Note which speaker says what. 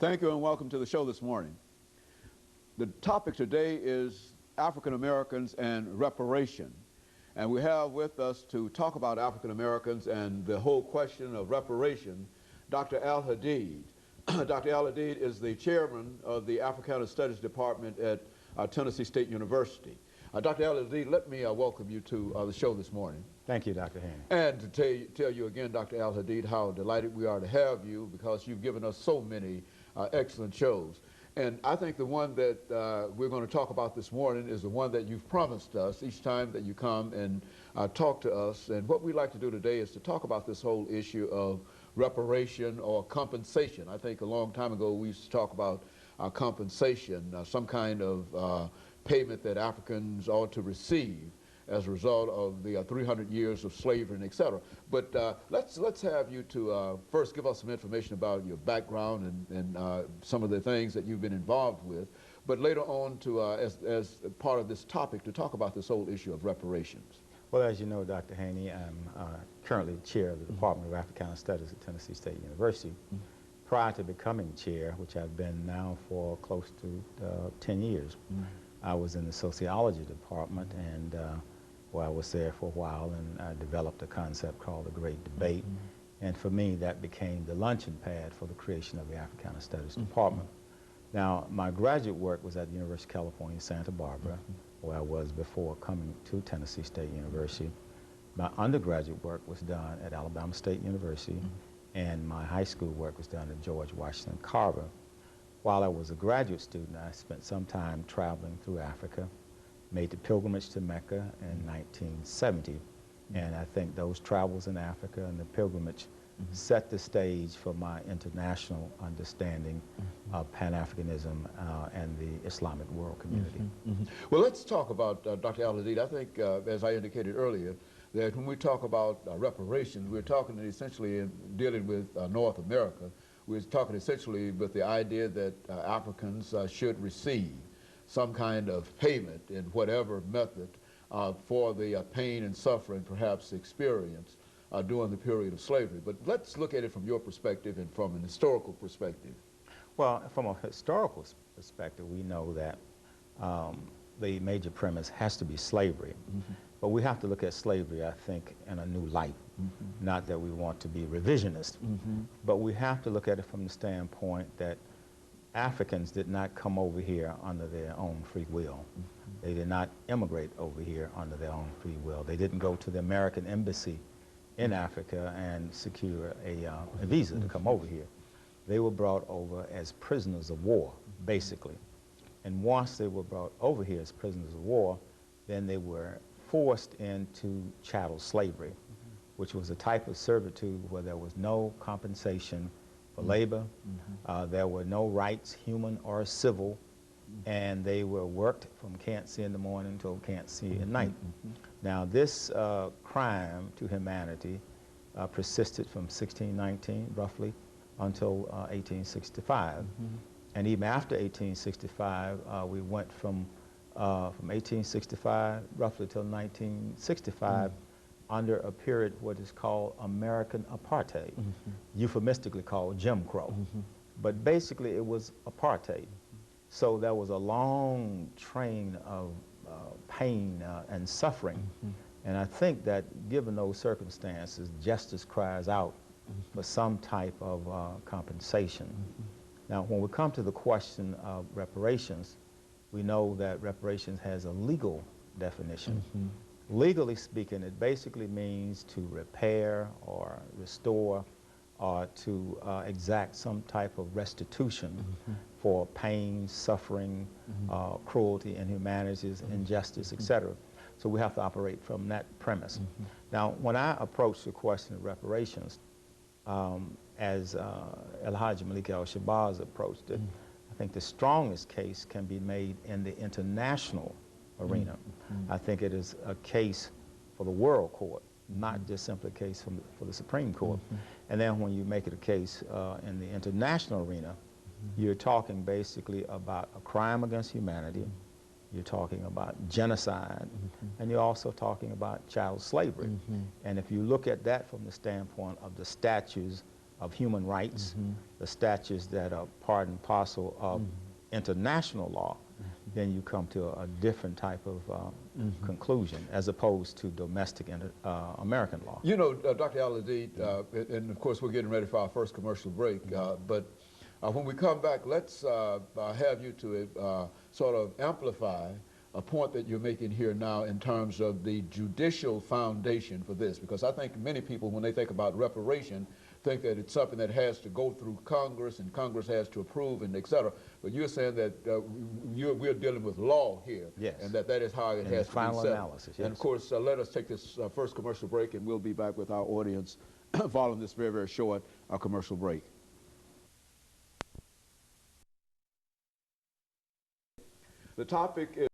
Speaker 1: Thank you and welcome to the show this morning. The topic today is African Americans and reparation. And we have with us to talk about African Americans and the whole question of reparation, Dr. Al-Hadid. Dr. Al-Hadid is the chairman of the Africana Studies Department at Tennessee State University. Dr. Al-Hadid, let me welcome you to the show this morning.
Speaker 2: Thank you, Dr. Haney.
Speaker 1: And to tell you again, Dr. Al-Hadid, how delighted we are to have you because you've given us so many excellent shows. And I think the one that we're going to talk about this morning is the one that you've promised us each time that you come and talk to us. And what we'd like to do today is to talk about this whole issue of reparation or compensation. I think a long time ago we used to talk about compensation, some kind of payment that Africans ought to receive as a result of the 300 years of slavery and et cetera. But let's have you to first give us some information about your background and some of the things that you've been involved with, but later on to, as part of this topic, to talk about this whole issue of reparations.
Speaker 2: Well, as you know, Dr. Haney, I'm currently chair of the Department of Africana Studies at Tennessee State University. Prior to becoming chair, which I've been now for close to 10 years, I was in the sociology department, and I was there for a while, and I developed a concept called the Great Debate. And for me, that became the launching pad for the creation of the Africana Studies Department. Now, my graduate work was at the University of California, Santa Barbara, where I was before coming to Tennessee State University. My undergraduate work was done at Alabama State University, and my high school work was done at George Washington Carver. While I was a graduate student, I spent some time traveling through Africa, made the pilgrimage to Mecca in 1970, and I think those travels in Africa and the pilgrimage set the stage for my international understanding of Pan-Africanism and the Islamic world community.
Speaker 1: Well, let's talk about Dr. Al-Hadid. I think, as I indicated earlier, that when we talk about reparations, we're talking essentially in dealing with North America. We're talking essentially with the idea that Africans should receive some kind of payment in whatever method for the pain and suffering perhaps experienced during the period of slavery. But let's look at it from your perspective and from an historical perspective.
Speaker 2: Well, from a historical perspective, we know that the major premise has to be slavery. But we have to look at slavery, I think, in a new light. Not that we want to be revisionist, but we have to look at it from the standpoint that Africans did not come over here under their own free will. They did not immigrate over here under their own free will. They didn't go to the American embassy in Africa and secure a visa to come over here. They were brought over as prisoners of war, basically. And once they were brought over here as prisoners of war, then they were forced into chattel slavery, which was a type of servitude where there was no compensation for labor, there were no rights, human or civil, and they were worked from can't see in the morning till can't see at night. Now this crime to humanity persisted from 1619 roughly until 1865. And even after 1865, we went from 1865 roughly till 1965 under a period what is called American apartheid, euphemistically called Jim Crow. But basically it was apartheid. So there was a long train of pain and suffering. And I think that given those circumstances, justice cries out for some type of compensation. Now, when we come to the question of reparations, we know that reparations has a legal definition. Legally speaking, it basically means to repair or restore or to exact some type of restitution for pain, suffering, cruelty, inhumanities, injustice, etc. So we have to operate from that premise. Now, when I approach the question of reparations, as El-Hajj Malik al-Shabazz approached it, I think the strongest case can be made in the international arena. I think it is a case for the world court, not just simply a case for the Supreme Court. And then when you make it a case in the international arena, you're talking basically about a crime against humanity, you're talking about genocide, and you're also talking about child slavery. And if you look at that from the standpoint of the statutes of human rights, the statutes that are part and parcel of international law, then you come to a different type of conclusion as opposed to domestic American law.
Speaker 1: You know, Dr. Al-Hadid, and of course we're getting ready for our first commercial break, but when we come back, let's have you to sort of amplify a point that you're making here now in terms of the judicial foundation for this, because I think many people, when they think about reparation, think that it's something that has to go through Congress and Congress has to approve and et cetera. But you're saying that we're dealing with law here,
Speaker 2: yes,
Speaker 1: and that is how it has to
Speaker 2: final
Speaker 1: be set.
Speaker 2: Analysis, yes.
Speaker 1: And of course, let us take this first commercial break, and we'll be back with our audience following this very, very short commercial break. The topic is